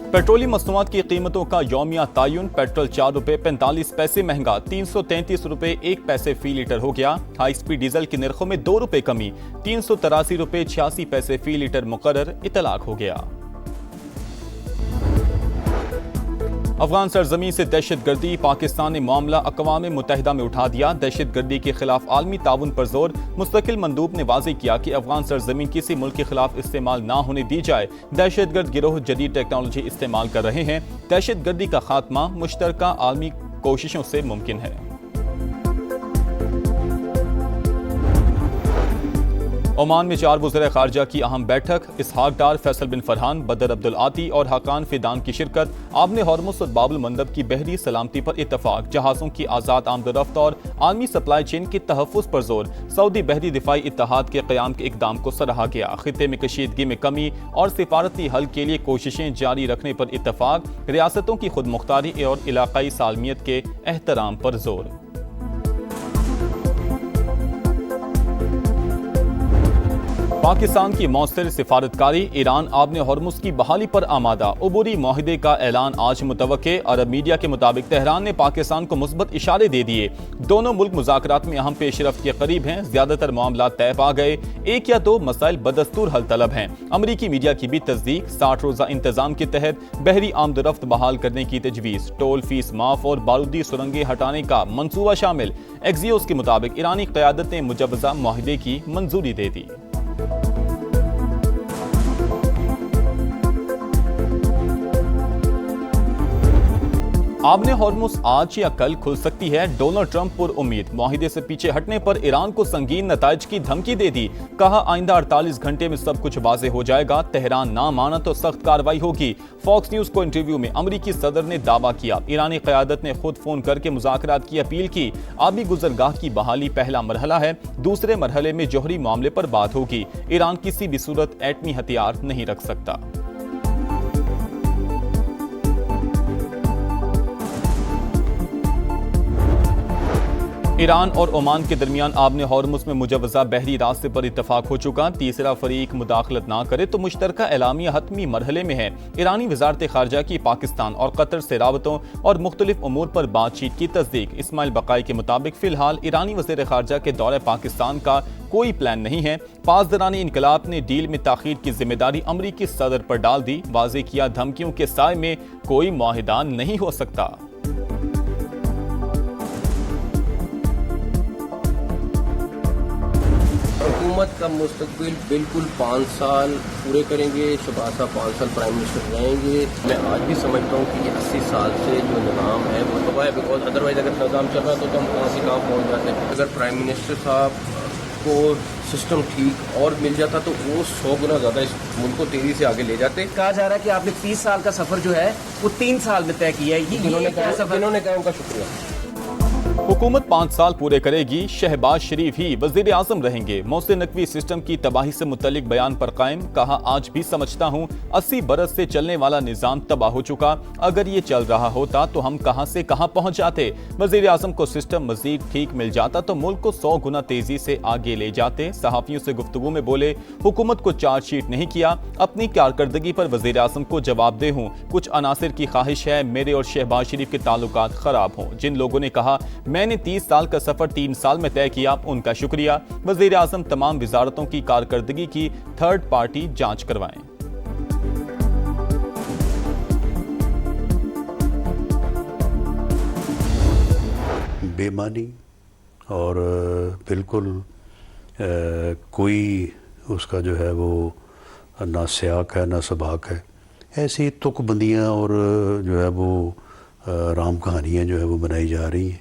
Petroleum मसनूआत की कीमतों का यौमिया तयन। पेट्रोल 4 रुपये 45 पैसे महंगा 333 रुपये 1 पैसे फी लीटर हो गया। हाई स्पीड डीजल के निर्खों में 2 रुपये कमी 383 रुपये 86 पैसे फी लीटर मुकर्रर इतलाक हो गया। अफगान सरजमीन से दहशत गर्दी। पाकिस्तान ने मामला अक़वाम मुत्तहिदा में उठा दिया। दहशत गर्दी के खिलाफ आलमी ताउन पर जोर। मुस्तकिल मंदूब ने वाज़ेह किया कि अफगान सरजमीन किसी मुल्क के खिलाफ इस्तेमाल ना होने दी जाए। दहशत गर्द गिरोह जदीद टेक्नोलॉजी इस्तेमाल कर रहे हैं। दहशत गर्दी का खात्मा मुश्तरका आलमी कोशिशों से मुमकिन है। ओमान में 4 वज़ीर ख़ारजा की अहम बैठक। इसहाक डार, फैसल बिन फरहान, बदर अब्दुल आती और हकान फिदान की शिरकत। आबने हॉर्मुज़ और बाबुल मंदब की बहरी सलामती पर इत्तफाक। जहाज़ों की आज़ाद आमदोरफ्त और आलमी सप्लाई चेन के तहफ़्फ़ुज़ पर जोर। सऊदी बहरी दिफाई इत्तेहाद के क़याम के इक़दाम को सराहा गया। ख़ित्ते में कशीदगी में कमी और सिफारती हल के लिए कोशिशें जारी रखने पर इत्तफाक। रियासतों की खुद मुख्तारी और इलाक़ाई सालमियत के एहतराम पर जोर। पाकिस्तान की मौसर सिफारतकारी। ईरान आबने हॉर्मुज़ की बहाली पर आमादा। अबूरी माहिदे का ऐलान आज मुतवक्के। अरब मीडिया के मुताबिक तेहरान ने पाकिस्तान को मुस्बत इशारे दे दिए। दोनों मुल्क मुज़ाकरात में अहम पेशरफ्त के करीब हैं। ज्यादातर मामला तय पा गए। 1 या 2 मसाइल बदस्तूर हल तलब हैं। अमरीकी मीडिया की भी तस्दीक। 60 रोज़ा इंतजाम के तहत बहरी आमदोरफ्त बहाल करने की तजवीज़। टोल फीस माफ और बारूदी सुरंगें हटाने का मंसूबा शामिल। एक्सियोस के मुताबिक ईरानी क़यादत ने मुजवज़ा माहिदे की मंजूरी दे दी। आबने हॉर्मुज़ आज या कल खुल सकती है। डोनाल्ड ट्रंप पर उम्मीद। माहिदे से पीछे हटने पर ईरान को संगीन नताइज की धमकी दे दी। कहा आइंदा 48 घंटे में सब कुछ वाज़ेह हो जाएगा। तेहरान ना माना तो सख्त कार्रवाई होगी। फॉक्स न्यूज को इंटरव्यू में अमरीकी सदर ने दावा किया। ईरानी क़यादत ने खुद फोन करके मुज़ाकरात की अपील की। आबी गुजरगाह की बहाली पहला मरहला है। दूसरे मरहले में जौहरी मामले पर बात होगी। ईरान किसी भी सूरत एटमी हथियार नहीं रख सकता। ईरान और ओमान के दरमियान आबने हॉर्मुज़ में मुजवज़ा बहरी रास्ते पर इत्तफाक हो चुका। तीसरा फरीक मुदाखलत ना करे तो मुश्तरका एलामिया हतमी मरहले में है। ईरानी वज़ारत ख़ारजा की पाकिस्तान और कतर से राबतों और मुख्तलिफ उमूर पर बातचीत की तस्दीक। इस्माइल बकाई के मुताबिक फ़िलहाल ईरानी वज़ीर ख़ारजा के दौरे पाकिस्तान का कोई प्लान नहीं है। पासदारानी इनकलाब ने डील में ताख़ीर की जिम्मेदारी अमरीकी सदर पर डाल दी। वाज़ेह किया धमकियों के साए में कोई मुआहिदा नहीं हो सकता। हुकूमत का मुस्तकबिल बिल्कुल 5 साल पूरे करेंगे। शहबाज साहब 5 साल प्राइम मिनिस्टर रहेंगे। मैं आज भी समझता हूँ कि ये 80 साल से जो निज़ाम है वो तबाह है। बिकॉज अदरवाइज अगर निज़ाम चल रहा तो हम कहाँ से कहाँ पहुँच जाते हैं। अगर प्राइम मिनिस्टर साहब को सिस्टम ठीक और मिल जाता तो वो 100 गुना ज़्यादा इस मुल्क को तेजी से आगे ले जाते। कहा जा रहा है कि आपने 30 साल का सफर जो है वो 3 साल में तय किया है। जिन्होंने कहा उनका शुक्रिया। हुकूमत 5 साल पूरे करेगी। शहबाज शरीफ ही वजीर आजम रहेंगे। मोहसिन नकवी सिस्टम की तबाही से मुतल्लिक बयान पर कायम। कहा आज भी समझता हूँ 80 बरस से चलने वाला निज़ाम तबाह हो चुका। अगर ये चल रहा होता तो हम कहाँ से कहाँ पहुँच जाते। वजीर आजम को सिस्टम मजीद ठीक मिल जाता तो मुल्क को 100 गुना तेजी से आगे ले जाते। सहाफ़ियों से गुफ्तगू में बोले हुकूमत को चार्जशीट नहीं किया। अपनी कारकर्दगी पर वजीर आजम को जवाबदेह हूँ। कुछ अनासिर की ख्वाहिश है मेरे और शहबाज शरीफ के ताल्लुकात खराब हों। जिन लोगों ने कहा मैंने 30 साल का सफर 3 साल में तय किया उनका शुक्रिया। वजीर आजम तमाम विजारतों की कारकर्दगी की थर्ड पार्टी जांच करवाएं। बेमानी और बिल्कुल कोई उसका जो है वो ना सियाक है ना सबाक है। ऐसी तुकबंदियाँ और जो है वो राम कहानियाँ जो है वो बनाई जा रही हैं।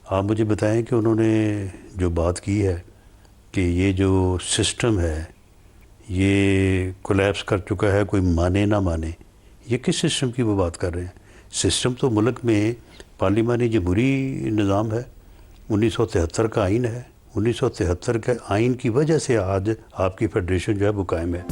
आप मुझे बताएं कि उन्होंने जो बात की है कि ये जो सिस्टम है ये कोलैप्स कर चुका है, कोई माने ना माने, ये किस सिस्टम की वो बात कर रहे हैं। सिस्टम तो मुल्क में पार्लिमानी जमहूरी निज़ाम है। 1973 का आइन है। 1973 के आइन की वजह से आज आपकी फेडरेशन जो है वो कायम है।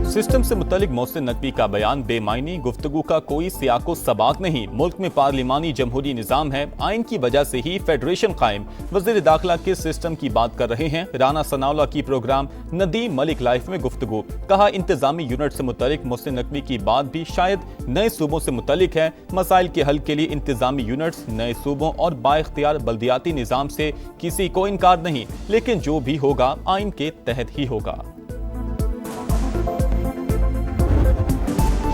सिस्टम से मुतल्लिक मोहसिन नकवी का बयान बेमायनी, गुफ्तगू का कोई सियाको सबाक नहीं। मुल्क में पार्लिमानी जमहूरी निज़ाम है, आइन की वजह से ही फेडरेशन कायम। वज़ीर दाखिला किस सिस्टम की बात कर रहे हैं? राना सनाउल्लाह की प्रोग्राम नदीम मलिक लाइफ में गुफ्तगू। कहा इंतजामी यूनिट से मुतल्लिक मोहसिन नकवी की बात भी शायद नए सूबों से मुतल्लिक है। मसाइल के हल के लिए इंतजामी यूनिट्स नए सूबों और बाइख्तियार बल्दियाती निज़ाम से किसी को इनकार नहीं, लेकिन जो भी होगा आइन के तहत ही होगा।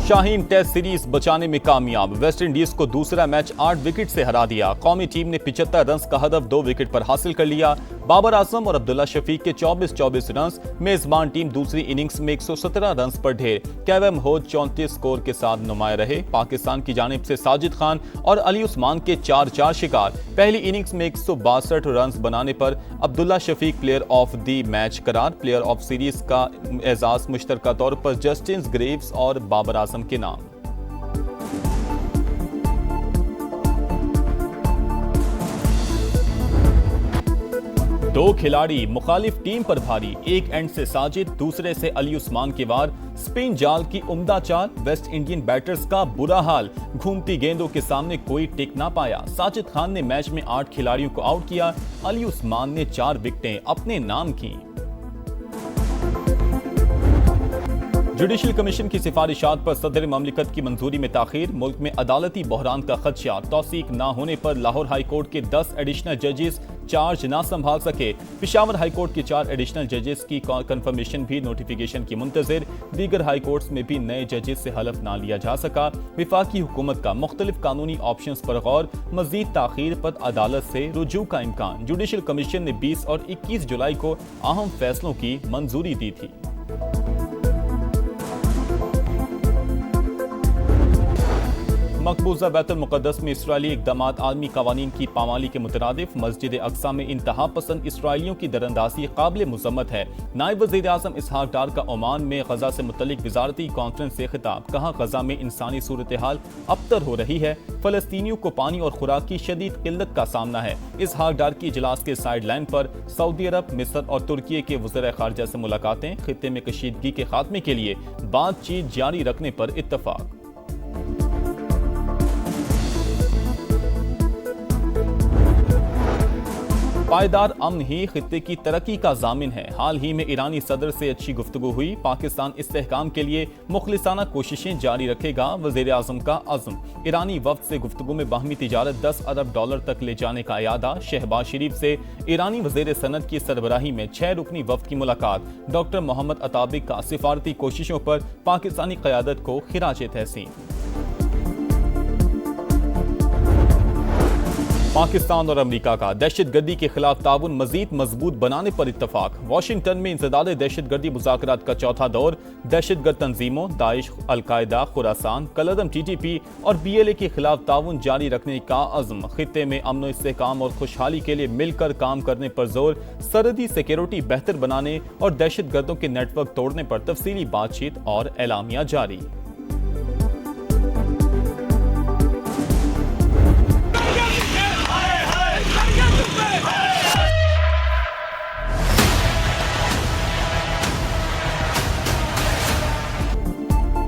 शाहीन टेस्ट सीरीज बचाने में कामयाब, वेस्ट इंडीज को दूसरा मैच 8 विकेट से हरा दिया। कौमी टीम ने 75 रन का हदफ 2 विकेट पर हासिल कर लिया। बाबर आजम और अब्दुल्ला शफीक के 24-24 रन। मेजबान टीम दूसरी इनिंग्स में 117 रन पर ढेर। केवम होड 34 स्कोर के साथ नुमाया रहे। पाकिस्तान की जानिब से साजिद खान और अली उस्मान के 4-4 शिकार। पहली इनिंग्स में 162 रन बनाने पर Abdullah Shafique player of the match करार। प्लेयर ऑफ सीरीज का एजाज मुश्तरका तौर पर जस्टिन ग्रेव्स और बाबर आजम के नाम। दो खिलाड़ी मुखालिफ टीम पर भारी, एक एंड से साजिद, दूसरे से अली उस्मान के वार। स्पिन जाल की उम्दा चाल, वेस्ट इंडियन बैटर्स का बुरा हाल। घूमती गेंदों के सामने कोई टिक ना पाया। साजिद खान ने मैच में 8 खिलाड़ियों को आउट किया। अली उस्मान ने 4 विकेटें अपने नाम की। जुडिशल कमीशन की सिफारिशात पर सदर ममलिकत की मंजूरी में ताखीर। मुल्क में अदालती बहरान का खदशा, तौसीक न होने पर लाहौर हाई कोर्ट के 10 एडिशनल जजेस चार्ज ना संभाल सके। पिशावर हाई कोर्ट के 4 एडिशनल जजेस की कंफर्मेशन भी नोटिफिकेशन की मुंतजिर। दीगर हाई कोर्ट्स में भी नए जजेस से हलफ ना लिया जा सका। विफाकी हुकूमत का मुख्तलिफ कानूनी ऑप्शंस पर गौर, मजीद ताखीर पर अदालत से रुजू का इम्कान। जुडिशल कमीशन ने 20 और 21 जुलाई को अहम फैसलों की मंजूरी दी थी। मकबूजा बैतुल मुक़द्दस में इसराइली इक़दामात आलमी क़वानीन की पामाली के मुतरादिफ। मस्जिद अक्सा में इंतहा पसंद इसराइलियों की दरअंदाज़ी काबिल मुज़म्मत है। नायब वज़ीर आज़म इसहाक डार का ओमान में गज़ा से मुतल्लिक वज़ारती कॉन्फ्रेंस से खिताब। कहा गज़ा में इंसानी सूरत हाल अबतर हो रही है। फ़लस्तीनियों को पानी और खुराक की शदीद किल्लत का सामना है। इसहाक डार की इजलास के साइड लाइन पर सऊदी अरब, मिस्र और तुर्की के वज़ीर ख़ारजा से मुलाकातें। खित्ते में कशीदगी के खात्मे के लिए बातचीत जारी रखने पर इत्तफ़ाक़। पायदार अमन ही खित्ते की तरक्की का जामिन है। हाल ही में ईरानी सदर से अच्छी गुफ्तगू हुई। पाकिस्तान इस्तेहकाम के लिए मुखलिसाना कोशिशें जारी रखेगा, वज़ीर आज़म का अज़्म। ईरानी वफ्द से गुफ्तगू में बाहमी तिजारत $10 अरब तक ले जाने का इरादा। शहबाज शरीफ से ईरानी वज़ीर सनत की सरबराही में 6 रुकनी वफ्द की मुलाकात। डॉक्टर मोहम्मद अताबिक का सिफारती कोशिशों पर पाकिस्तानी क़यादत को खिराज तहसीन। पाकिस्तान और अमेरिका का दहशतगर्दी के खिलाफ ताउन मजीद मजबूत बनाने पर इत्तफाक। वाशिंगटन में इंसदाद दहशतगर्दी मुज़ाकरात का चौथा दौर। दहशतगर्द तंजीमों दाइश, अलकायदा, खुरासान, कलअदम TTP और BLA के खिलाफ ताउन जारी रखने का अज़्म। खित्ते में अमन इस्तेहकाम और खुशहाली के लिए मिलकर काम करने पर जोर। सरहदी सिक्योरिटी बेहतर बनाने और दहशतगर्दों के नेटवर्क तोड़ने पर तफसीली बातचीत और एलामिया जारी।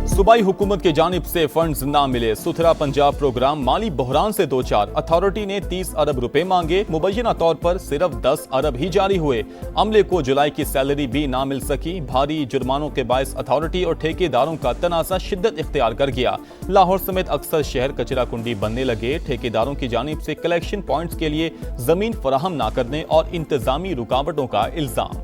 सूबाई हुकूमत की जानिब से फंड्स ना मिले। सुथरा पंजाब प्रोग्राम माली बहरान से दो चार। अथॉरिटी ने 30 अरब रुपए मांगे, मुबैना तौर पर सिर्फ 10 अरब ही जारी हुए। अमले को जुलाई की सैलरी भी ना मिल सकी। भारी जुर्मानों के बायस अथॉरिटी और ठेकेदारों का तनाज़ा शिद्दत इख्तियार कर गया। लाहौर समेत अक्सर शहर कचरा कुंडी बनने लगे। ठेकेदारों की जानिब से कलेक्शन पॉइंट्स के लिए जमीन फराहम ना करने और इंतजामी रुकावटों का इल्जाम।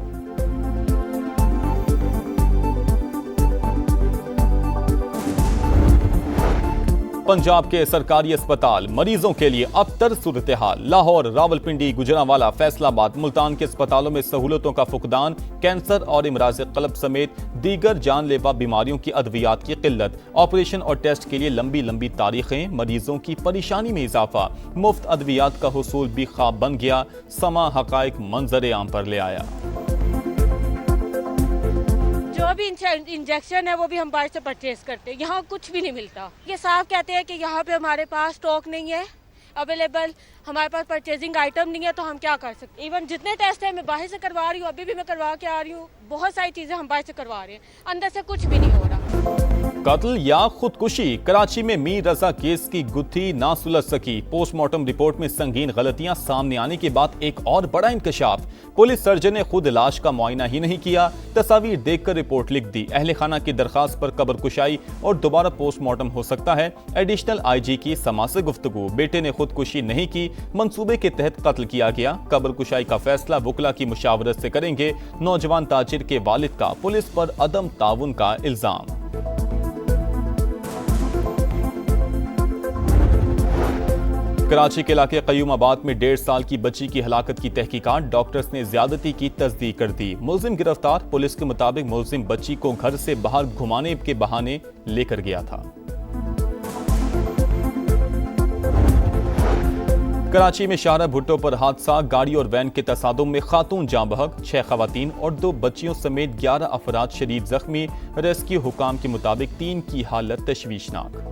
पंजाब के सरकारी अस्पताल मरीजों के लिए अबतर सूरत हाल। लाहौर, रावलपिंडी, गुजरांवाला, फैसलाबाद, मुल्तान के अस्पतालों में सहूलतों का फुकदान। कैंसर और इमराज क़ल्ब समेत दीगर जानलेवा बीमारियों की अद्वियात की किल्लत। ऑपरेशन और टेस्ट के लिए लंबी लंबी तारीखें। मरीजों की परेशानी में इजाफा। मुफ्त अद्वियात का हुसूल भी ख्वाब बन गया। समा हकाइक मंजर आम पर ले आया। जो भी इंजेक्शन है वो भी हम बाहर से परचेज करते हैं। यहाँ कुछ भी नहीं मिलता। ये साफ कहते हैं कि यहाँ पे हमारे पास स्टॉक नहीं है, अवेलेबल हमारे पास परचेजिंग आइटम नहीं है तो हम क्या कर सकते। इवन जितने टेस्ट है मैं बाहर से करवा रही हूँ, अभी भी मैं करवा के आ रही हूँ। बहुत सारी चीज़ें हम बाहर से करवा रहे हैं, अंदर से कुछ भी नहीं हो रहा। कत्ल या खुदकुशी, कराची में मीर रजा केस की गुत्थी ना सुलझ सकी। पोस्टमार्टम रिपोर्ट में संगीन गलतियां सामने आने के बाद एक और बड़ा इंकशाफ। पुलिस सर्जन ने खुद लाश का मुआयना ही नहीं किया, तस्वीर देखकर रिपोर्ट लिख दी। अहले खाना की दरखास्त पर कब्र कुशाई और दोबारा पोस्टमार्टम हो सकता है। एडिशनल आईजी की समा से गुफ्तगू, बेटे ने खुदकुशी नहीं की, मंसूबे के तहत कत्ल किया गया। कब्र कुशाई का फैसला वुकला की मुशावरत से करेंगे। नौजवान ताजिर के वालिद का पुलिस पर अदम ताउन का इल्जाम। कराची के इलाके कयूमाबाद में 1.5 साल की बच्ची की हलाकत की तहकीकात, डॉक्टर्स ने ज्यादती की तस्दीक कर दी। मुलजिम गिरफ्तार, पुलिस के मुताबिक मुलजिम बच्ची को घर से बाहर घुमाने के बहाने लेकर गया था। कराची में शाहरा भुट्टो पर हादसा, गाड़ी और वैन के तसादुम में खातून जाँ बहक, 6 खवातीन और 2 बच्चियों समेत 11 अफराद शदीद जख्मी। रेस्क्यू हुकाम के मुताबिक 3 की हालत तशवीशनाक।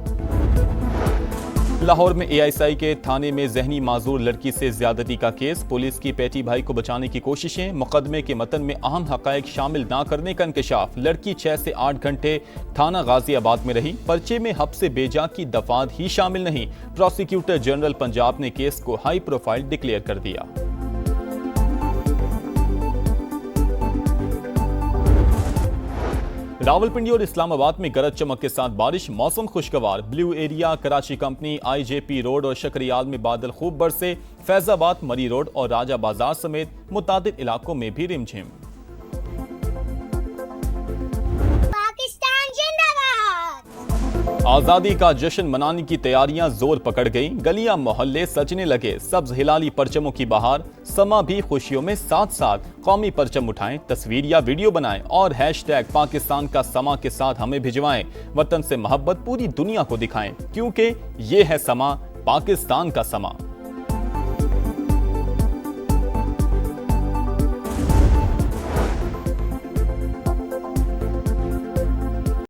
लाहौर में एएसआई के थाने में जहनी माजूर लड़की से ज्यादती का केस, पुलिस की पेटी भाई को बचाने की कोशिशें, मुकदमे के मतन में अहम हकायक शामिल ना करने का इंकशाफ। लड़की 6 से 8 घंटे थाना गाजियाबाद में रही, पर्चे में हब से बेजा की दफात ही शामिल नहीं। प्रोसिक्यूटर जनरल पंजाब ने केस को हाई प्रोफाइल डिक्लेयर कर दिया। रावलपिंडी और इस्लामाबाद में गरज चमक के साथ बारिश, मौसम खुशगवार। Blue area, Karachi company, IJP road और शकरियाल में बादल खूब बरसे। फैजाबाद, मरी रोड और राजा बाजार समेत मुतादिद इलाकों में भी रिमझिम। पाकिस्तान जिंदाबाद। आजादी का जश्न मनाने की तैयारियां जोर पकड़ गईं, गलियां मोहल्ले सजने लगे। सब्ज हिलाली परचमों की बहार, समा भी खुशियों में साथ साथ। कौमी परचम उठाएं, तस्वीर या वीडियो बनाएं और हैशटैग पाकिस्तान का समा के साथ हमें भिजवाएं। वतन से मोहब्बत पूरी दुनिया को दिखाएं, क्योंकि ये है समा, पाकिस्तान का समा।